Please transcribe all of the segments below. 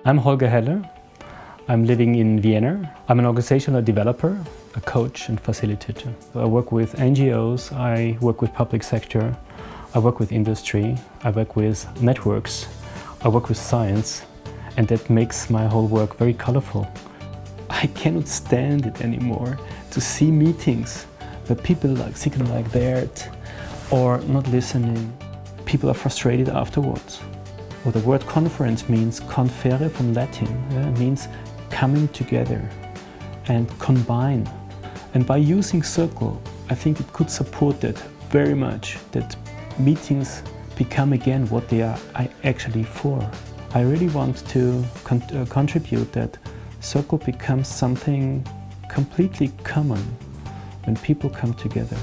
I'm Holger Heller. I'm living in Vienna. I'm an organizational developer, a coach and facilitator. I work with NGOs, I work with public sector, I work with industry, I work with networks, I work with science, and that makes my whole work very colorful. I cannot stand it anymore to see meetings where people are sitting like that or not listening. People are frustrated afterwards. Well, the word conference means confere from Latin. It means coming together and combine. And by using circle, I think it could support that very much, that meetings become again what they are actually for. I really want to contribute that circle becomes something completely common when people come together.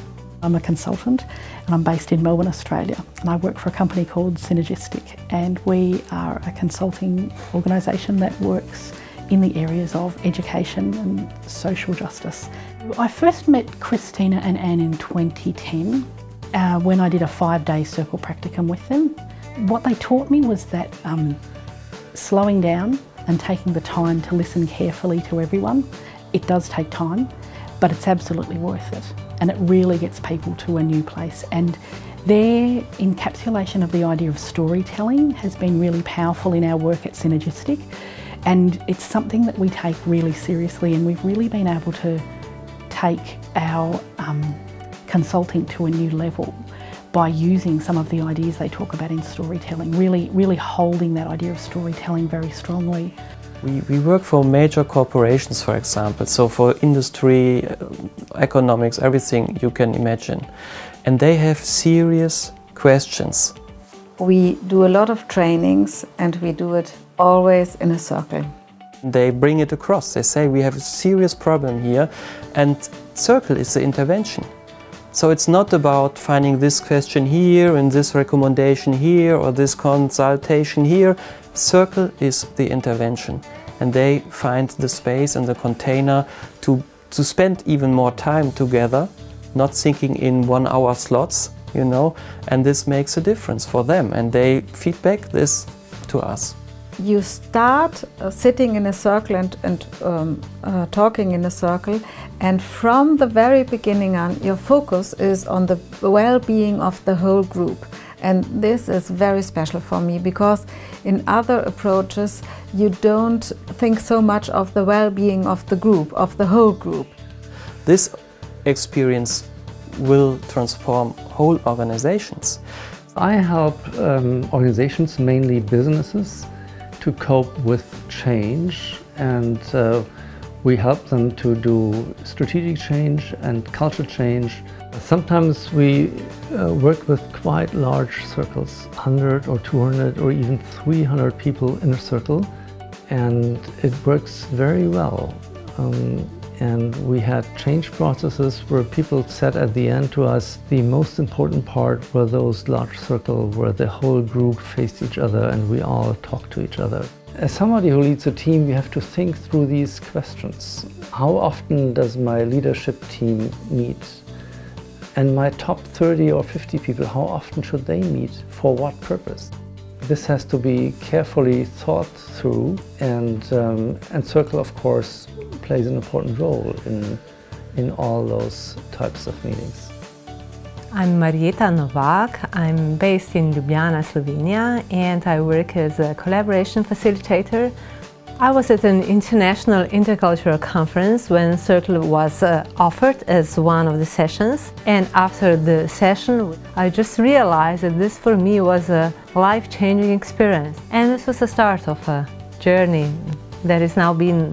I'm a consultant and I'm based in Melbourne, Australia, and I work for a company called Synergistic, and we are a consulting organisation that works in the areas of education and social justice. I first met Christina and Anne in 2010 when I did a 5-day circle practicum with them. What they taught me was that slowing down and taking the time to listen carefully to everyone, it does take time, but it's absolutely worth it. And it really gets people to a new place. And their encapsulation of the idea of storytelling has been really powerful in our work at Synergistic. And it's something that we take really seriously, and we've really been able to take our consulting to a new level by using some of the ideas they talk about in storytelling, really holding that idea of storytelling very strongly. We work for major corporations, for example, so for industry, economics, everything you can imagine. And they have serious questions. We do a lot of trainings and we do it always in a circle. They bring it across. They say we have a serious problem here, and circle is the intervention. So it's not about finding this question here and this recommendation here or this consultation here. Circle is the intervention, and they find the space and the container to spend even more time together, not thinking in 1-hour slots, you know, and this makes a difference for them, and they feedback this to us. You start sitting in a circle and talking in a circle, and from the very beginning on, your focus is on the well-being of the whole group. And this is very special for me, because in other approaches you don't think so much of the well-being of the group, of the whole group. This experience will transform whole organizations. I help organizations, mainly businesses, to cope with change, and we help them to do strategic change and culture change. Sometimes we work with quite large circles, 100 or 200 or even 300 people in a circle, and it works very well. And we had change processes where people said at the end to us, the most important part were those large circles where the whole group faced each other and we all talked to each other. As somebody who leads a team, you have to think through these questions. How often does my leadership team meet? And my top 30 or 50 people, how often should they meet? For what purpose? This has to be carefully thought through, and Circle, of course, plays an important role in all those types of meetings. I'm Marieta Novak. I'm based in Ljubljana, Slovenia, and I work as a collaboration facilitator. I was at an international intercultural conference when Circle was offered as one of the sessions, and after the session I just realized that this for me was a life-changing experience, and this was the start of a journey that has now been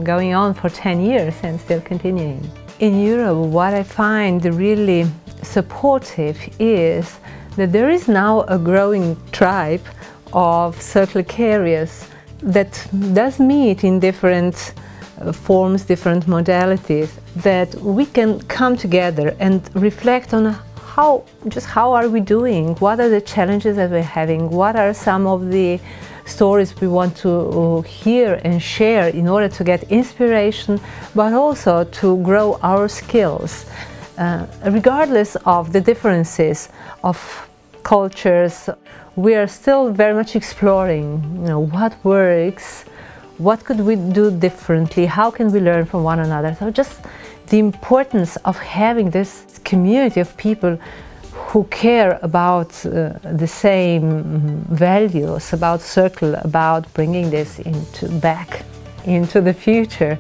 going on for 10 years and still continuing. In Europe, what I find really supportive is that there is now a growing tribe of circle carriers that does meet in different forms, different modalities, that we can come together and reflect on how are we doing, what are the challenges that we're having, what are some of the stories we want to hear and share in order to get inspiration, but also to grow our skills, regardless of the differences of cultures. We are still very much exploring, what works, what could we do differently, how can we learn from one another. So just the importance of having this community of people who care about the same values, about circle, about bringing this back into the future.